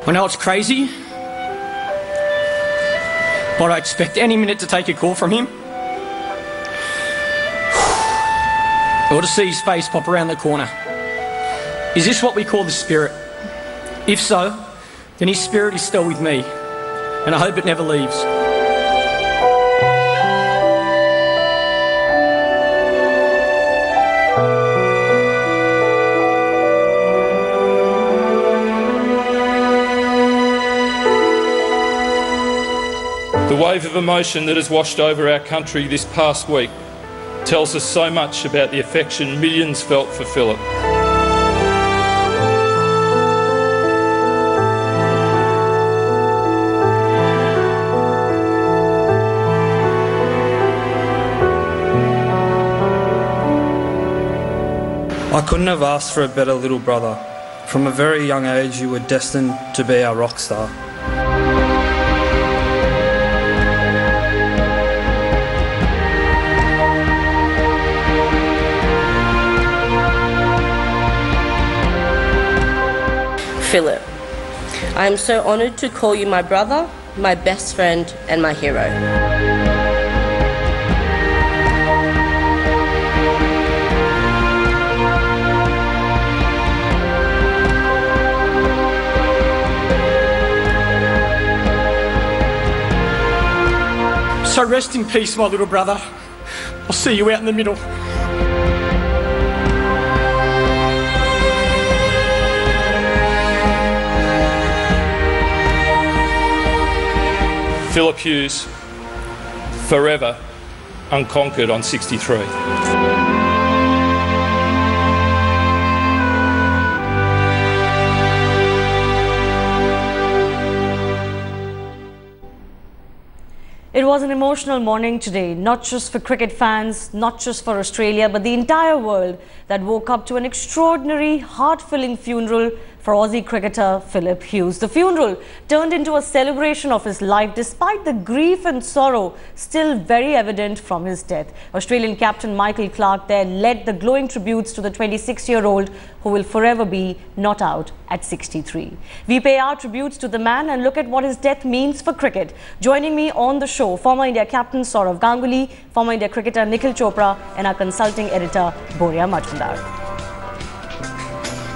I know it's crazy, but I expect any minute to take a call from him, or to see his face pop around the corner. Is this what we call the spirit? If so, then his spirit is still with me, and I hope it never leaves. The wave of emotion that has washed over our country this past week tells us so much about the affection millions felt for Phillip. I couldn't have asked for a better little brother. From a very young age, you were destined to be our rock star. Phillip, I am so honoured to call you my brother, my best friend and my hero. So rest in peace, my little brother. I'll see you out in the middle. Philip Hughes, forever unconquered on 63. It was an emotional morning today, not just for cricket fans, not just for Australia, but the entire world that woke up to an extraordinary, heart-filling funeral for Aussie cricketer Philip Hughes. The funeral turned into a celebration of his life despite the grief and sorrow still very evident from his death. Australian captain Michael Clarke there led the glowing tributes to the 26-year-old who will forever be not out at 63. We pay our tributes to the man and look at what his death means for cricket. Joining me on the show, former India captain Sourav Ganguly, former India cricketer Nikhil Chopra and our consulting editor Boria Majumdar.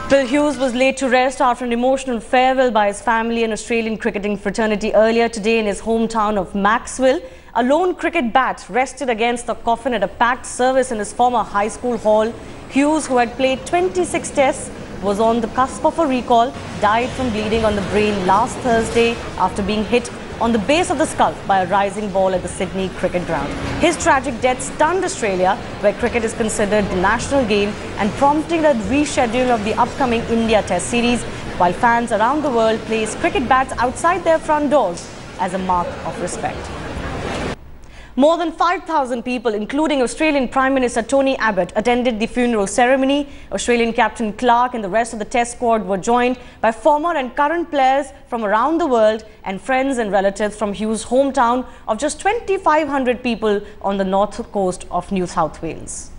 Phil Hughes was laid to rest after an emotional farewell by his family and Australian cricketing fraternity earlier today in his hometown of Macksville. A lone cricket bat rested against the coffin at a packed service in his former high school hall. Hughes, who had played 26 tests, was on the cusp of a recall, died from bleeding on the brain last Thursday after being hit on the base of the skull by a rising ball at the Sydney cricket ground. His tragic death stunned Australia, where cricket is considered the national game, and prompting a reschedule of the upcoming India Test series, while fans around the world place cricket bats outside their front doors as a mark of respect. More than 5,000 people, including Australian Prime Minister Tony Abbot, attended the funeral ceremony. Australian captain Clarke and the rest of the Test squad were joined by former and current players from around the world and friends and relatives from Hughes' hometown of just 2,500 people on the north coast of New South Wales.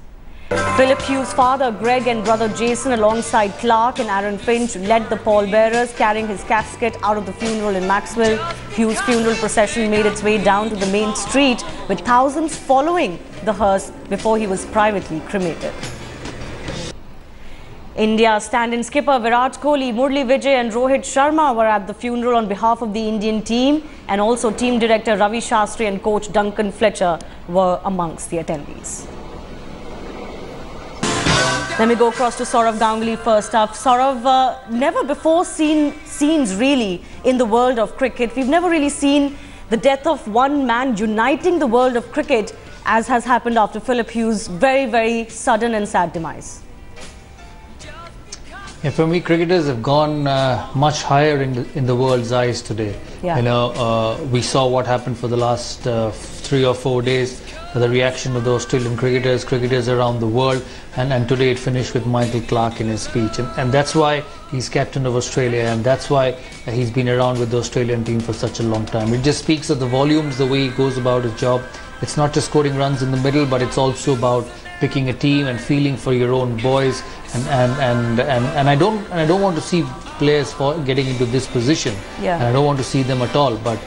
Philip Hughes' father Greg and brother Jason, alongside Clarke and Aaron Finch, led the pallbearers carrying his casket out of the funeral in Macksville. Hughes' funeral procession made its way down to the main street, with thousands following the hearse before he was privately cremated. India's stand-in skipper Virat Kohli, Murli Vijay and Rohit Sharma were at the funeral on behalf of the Indian team, and also team director Ravi Shastri and coach Duncan Fletcher were amongst the attendees. Let me go across to Sourav Ganguly first up. Sourav, never before seen scenes really in the world of cricket. We've never really seen the death of one man uniting the world of cricket, as has happened after Philip Hughes' very, very sudden and sad demise. Yeah, for me, cricketers have gone much higher in the world's eyes today. Yeah. You know, we saw what happened for the last 3 or 4 days. The reaction of the Australian cricketers around the world, and today it finished with Michael Clarke in his speech, and that's why he's captain of Australia, and that's why he's been around with the Australian team for such a long time. It just speaks of the volumes, the way he goes about his job. It's not just scoring runs in the middle, but it's also about picking a team and feeling for your own boys, and I don't want to see players getting into this position, and I don't want to see them at all, but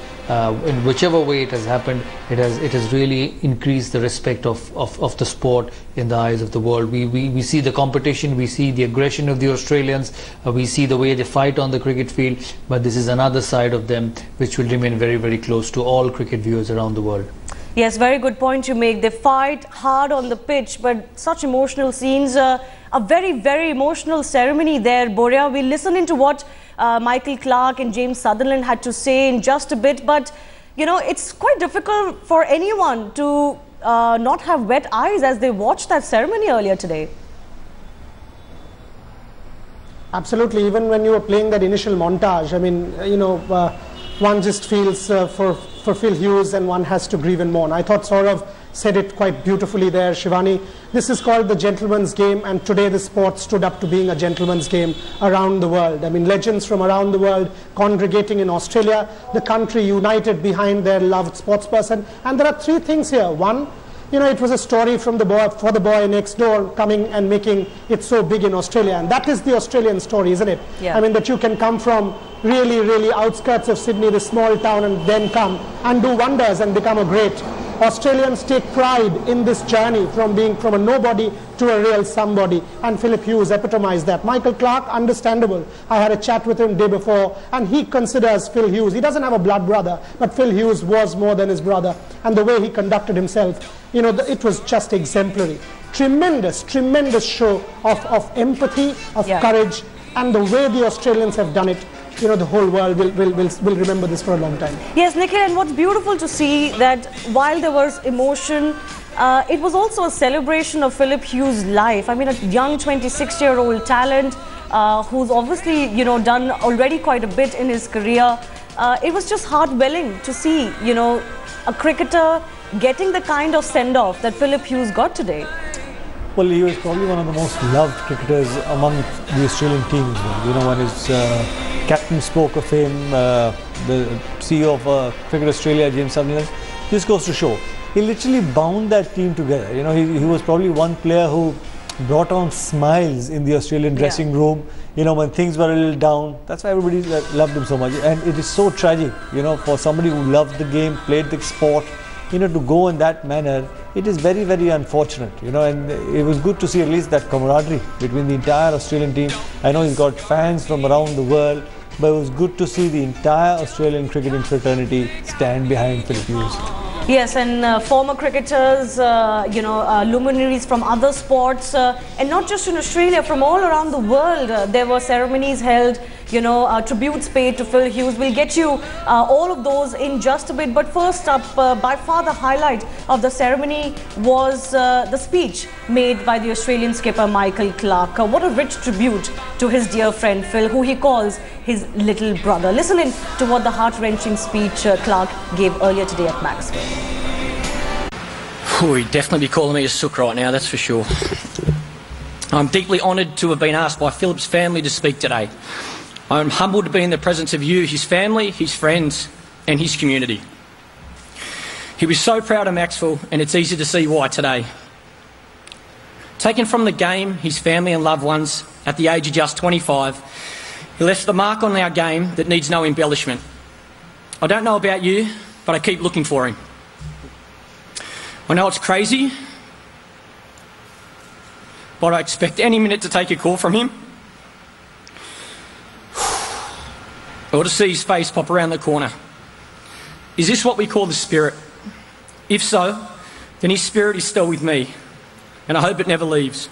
in whichever way it has happened, it has really increased the respect of the sport in the eyes of the world. We see the competition, we see the aggression of the Australians, we see the way they fight on the cricket field, but this is another side of them which will remain very, very close to all cricket viewers around the world. Yes, very good point you make. They fight hard on the pitch, but such emotional scenes, a very, very emotional ceremony there, Boria. We'll listen into what Michael Clarke and James Sutherland had to say in just a bit, but you know, it's quite difficult for anyone to not have wet eyes as they watched that ceremony earlier today. Absolutely. Even when you were playing that initial montage, I mean, you know, one just feels for Phil Hughes, and one has to grieve and mourn. I thought Saurav said it quite beautifully there, Shivani. This is called the gentleman's game, and today the sport stood up to being a gentleman's game around the world. I mean, legends from around the world congregating in Australia, the country united behind their loved sportsperson. And there are three things here. One, you know, it was a story from the boy, for the boy next door, coming and making it so big in Australia. And that is the Australian story, isn't it? Yeah. I mean, that you can come from really, really outskirts of Sydney, this small town, and then come and do wonders and become a great. Australians take pride in this journey from being from a nobody to a real somebody, and Philip Hughes epitomized that. Michael Clarke, understandable. I had a chat with him day before, and he considers Phil Hughes, he doesn't have a blood brother, but Phil Hughes was more than his brother, and the way he conducted himself, you know, it was just exemplary. Tremendous, tremendous show of empathy, of courage, and the way the Australians have done it. You know, the whole world will remember this for a long time. Yes, Nikhil, and what's beautiful to see that while there was emotion, it was also a celebration of Philip Hughes' life. I mean, a young 26-year-old talent who's obviously, you know, done already quite a bit in his career. It was just heart-welling to see, you know, a cricketer getting the kind of send-off that Philip Hughes got today. Well, he was probably one of the most loved cricketers among the Australian team as well. You know, when his captain spoke of him, the CEO of Cricket Australia, James Sutherland, this goes to show. He literally bound that team together. You know, he was probably one player who brought on smiles in the Australian dressing room. You know, when things were a little down, that's why everybody loved him so much. And it is so tragic, you know, for somebody who loved the game, played the sport, you know, to go in that manner. It is very, very unfortunate, you know, and it was good to see at least that camaraderie between the entire Australian team. I know he's got fans from around the world, but it was good to see the entire Australian cricketing fraternity stand behind Philip Hughes. Yes, and former cricketers, you know, luminaries from other sports, and not just in Australia, from all around the world. There were ceremonies held, you know, tributes paid to Phil Hughes. We'll get you all of those in just a bit. But first up, by far the highlight of the ceremony was the speech made by the Australian skipper Michael Clarke. What a rich tribute to his dear friend Phil, who he calls his little brother. Listen in to what the heart-wrenching speech Clarke gave earlier today at Macksville. He'd definitely be calling me a sook right now, that's for sure. I'm deeply honoured to have been asked by Philip's family to speak today. I'm humbled to be in the presence of you, his family, his friends and his community. He was so proud of Macksville, and it's easy to see why today. Taken from the game, his family and loved ones, at the age of just 25, he left the mark on our game that needs no embellishment. I don't know about you, but I keep looking for him. I know it's crazy, but I expect any minute to take a call from him, or to see his face pop around the corner. Is this what we call the spirit? If so, then his spirit is still with me, and I hope it never leaves.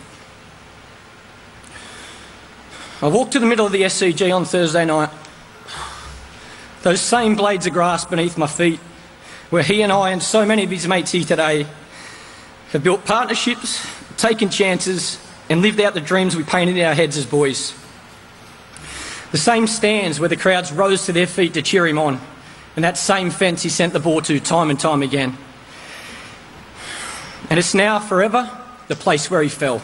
I walked to the middle of the SCG on Thursday night. Those same blades of grass beneath my feet, where he and I and so many of his mates here today have built partnerships, taken chances and lived out the dreams we painted in our heads as boys. The same stands where the crowds rose to their feet to cheer him on, and that same fence he sent the ball to time and time again. And it's now forever the place where he fell.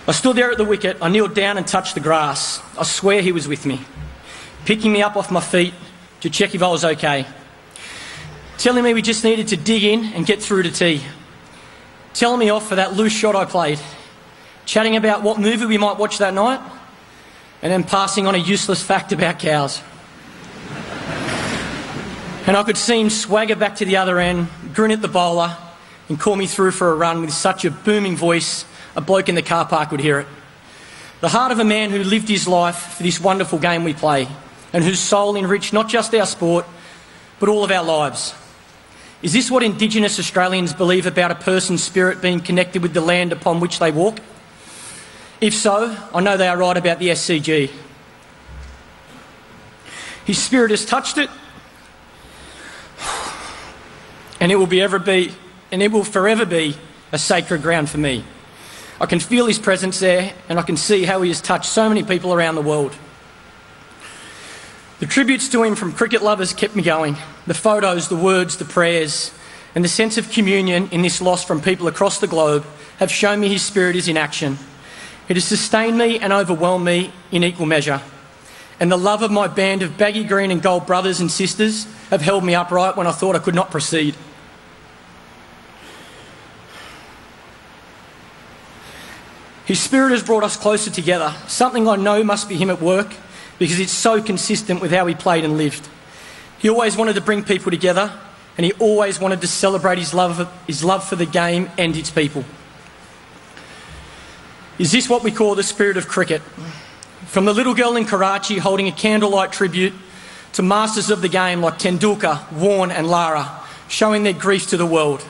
I stood there at the wicket, I kneeled down and touched the grass. I swear he was with me, picking me up off my feet to check if I was okay, telling me we just needed to dig in and get through to tea. telling me off for that loose shot I played, chatting about what movie we might watch that night, and then passing on a useless fact about cows. And I could see him swagger back to the other end, grin at the bowler, and call me through for a run with such a booming voice, a bloke in the car park would hear it. The heart of a man who lived his life for this wonderful game we play, and whose soul enriched not just our sport, but all of our lives. Is this what Indigenous Australians believe about a person's spirit being connected with the land upon which they walk? If so, I know they are right about the SCG. His spirit has touched it, and it will forever be a sacred ground for me. I can feel his presence there, and I can see how he has touched so many people around the world. The tributes to him from cricket lovers kept me going. The photos, the words, the prayers, and the sense of communion in this loss from people across the globe have shown me his spirit is in action. It has sustained me and overwhelmed me in equal measure. And the love of my band of baggy green and gold brothers and sisters have held me upright when I thought I could not proceed. His spirit has brought us closer together, something I know must be him at work, because it's so consistent with how he played and lived. He always wanted to bring people together, and he always wanted to celebrate his love for the game and its people. Is this what we call the spirit of cricket? From the little girl in Karachi holding a candlelight tribute to masters of the game like Tendulkar, Warne and Lara, showing their grief to the world.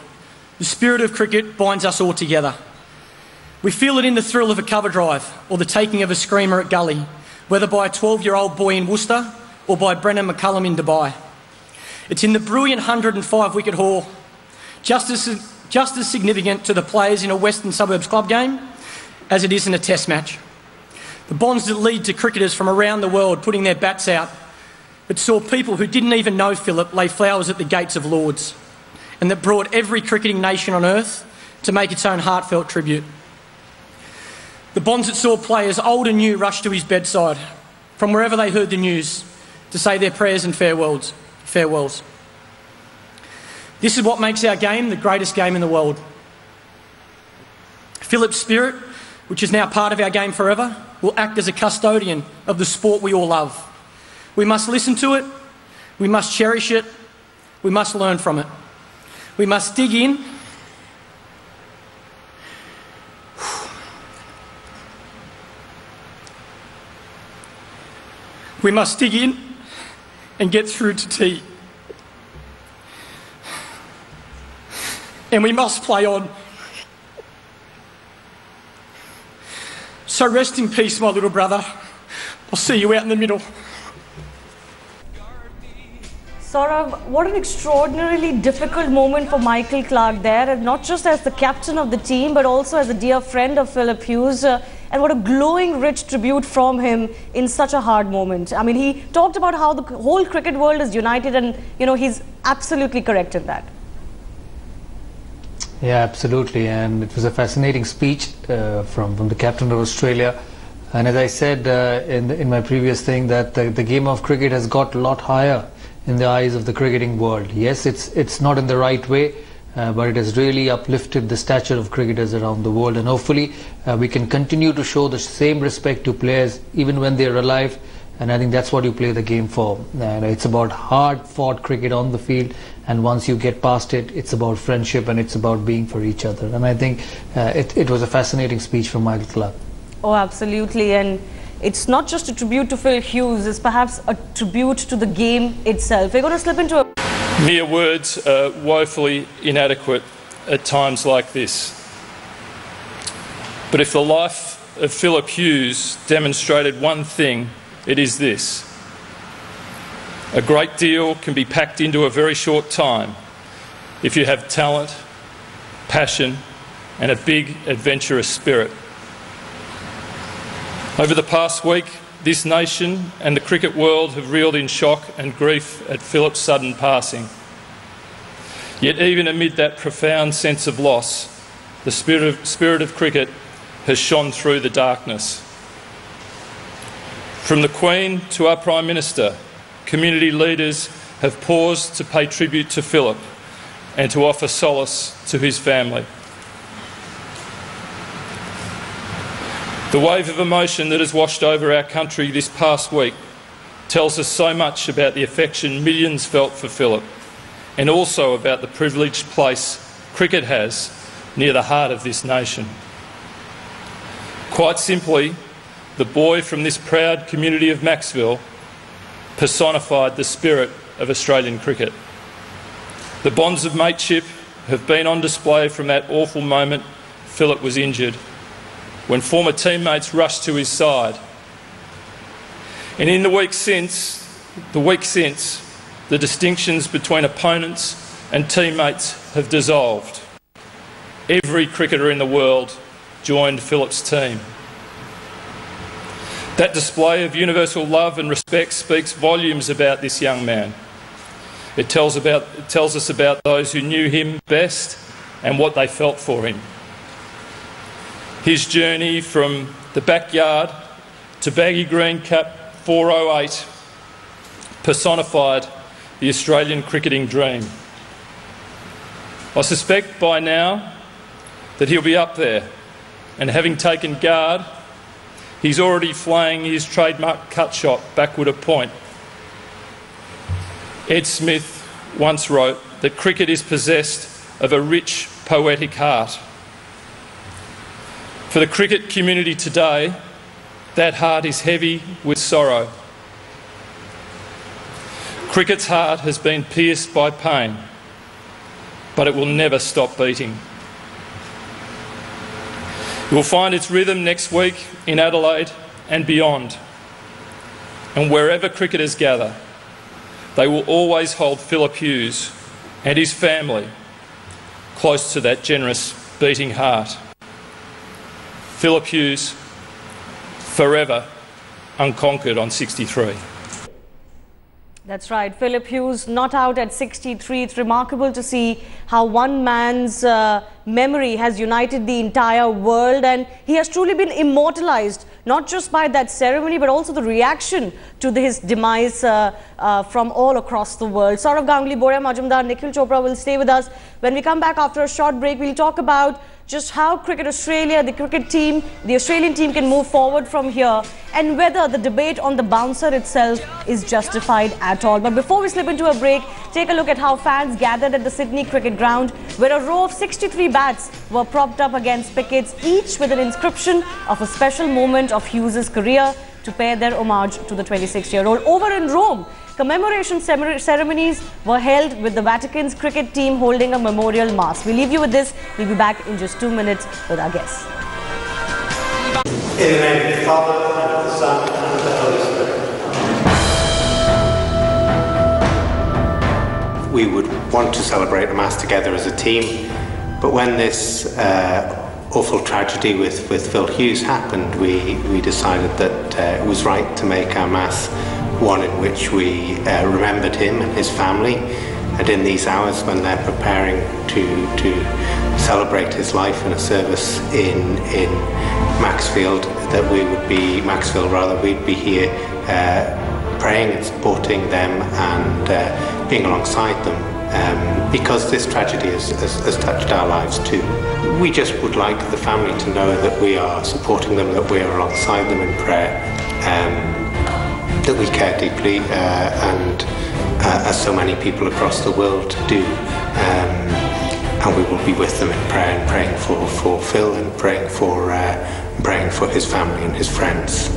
The spirit of cricket binds us all together. We feel it in the thrill of a cover drive or the taking of a screamer at gully, whether by a 12-year-old boy in Worcester or by Brennan McCullum in Dubai. It's in the brilliant 105-wicket haul, just as significant to the players in a Western Suburbs club game as it is in a test match. The bonds that lead to cricketers from around the world putting their bats out, but saw people who didn't even know Phillip lay flowers at the gates of Lords, and that brought every cricketing nation on earth to make its own heartfelt tribute. The bonds that saw players old and new rush to his bedside from wherever they heard the news to say their prayers and farewells. This is what makes our game the greatest game in the world. Phillip's spirit, which is now part of our game forever, will act as a custodian of the sport we all love. We must listen to it, we must cherish it, we must learn from it. We must dig in and get through to tea. And we must play on. So rest in peace, my little brother. I'll see you out in the middle. Saurav, what an extraordinarily difficult moment for Michael Clarke there, and not just as the captain of the team, but also as a dear friend of Philip Hughes. And what a glowing, rich tribute from him in such a hard moment. I mean, he talked about how the whole cricket world is united, and, you know, he's absolutely correct in that. Yeah, absolutely. And it was a fascinating speech from the captain of Australia. And as I said in my previous thing, that the game of cricket has got a lot higher in the eyes of the cricketing world. Yes, it's not in the right way, but it has really uplifted the stature of cricketers around the world, and hopefully we can continue to show the same respect to players even when they're alive. And I think that's what you play the game for. And it's about hard-fought cricket on the field, and once you get past it, it's about friendship and it's about being for each other. And I think it was a fascinating speech from Michael Clarke. Oh, absolutely. And it's not just a tribute to Phil Hughes, it's perhaps a tribute to the game itself. We're going to slip into a... Mere words are woefully inadequate at times like this. But if the life of Philip Hughes demonstrated one thing, it is this: a great deal can be packed into a very short time if you have talent, passion and a big adventurous spirit. Over the past week, this nation and the cricket world have reeled in shock and grief at Philip's sudden passing. Yet even amid that profound sense of loss, the spirit of cricket has shone through the darkness. From the Queen to our Prime Minister, community leaders have paused to pay tribute to Philip and to offer solace to his family. The wave of emotion that has washed over our country this past week tells us so much about the affection millions felt for Phillip, and also about the privileged place cricket has near the heart of this nation. Quite simply, the boy from this proud community of Macksville personified the spirit of Australian cricket. The bonds of mateship have been on display from that awful moment Phillip was injured, when former teammates rushed to his side. And in the week since, the distinctions between opponents and teammates have dissolved. Every cricketer in the world joined Phillip's team. That display of universal love and respect speaks volumes about this young man. It tells us about those who knew him best and what they felt for him. His journey from the backyard to baggy green cap 408 personified the Australian cricketing dream. I suspect by now that he'll be up there, and having taken guard, he's already flaying his trademark cut shot backward a point. Ed Smith once wrote that cricket is possessed of a rich, poetic heart. For the cricket community today, that heart is heavy with sorrow. Cricket's heart has been pierced by pain, but it will never stop beating. It will find its rhythm next week in Adelaide and beyond. And wherever cricketers gather, they will always hold Philip Hughes and his family close to that generous beating heart. Philip Hughes, forever unconquered on 63. That's right, Philip Hughes not out at 63. It's remarkable to see how one man's memory has united the entire world, and he has truly been immortalised, not just by that ceremony but also the reaction to his demise from all across the world. Saurav Ganguly, Boria Majumdar, Nikhil Chopra will stay with us. When we come back after a short break, we'll talk about just how Cricket Australia, the cricket team, the Australian team can move forward from here, and whether the debate on the bouncer itself is justified at all. But before we slip into a break, take a look at how fans gathered at the Sydney Cricket Ground, where a row of 63 bats were propped up against pickets, each with an inscription of a special moment of Hughes' career to pay their homage to the 26-year-old. Over in Rome, commemoration ceremonies were held, with the Vatican's cricket team holding a memorial mass. We leave you with this. We'll be back in just 2 minutes with our guests. In the name of the Father, and of the Son, and of the Holy Spirit. We would want to celebrate the Mass together as a team, but when this awful tragedy with Phil Hughes happened, we decided that it was right to make our Mass one in which we remembered him and his family, and in these hours when they're preparing to celebrate his life in a service in Macksville, we'd be here praying and supporting them and being alongside them, because this tragedy has touched our lives too. We just would like the family to know that we are supporting them, that we are alongside them in prayer, that we care deeply, and as so many people across the world do, and we will be with them in prayer and praying for Phil and praying for his family and his friends.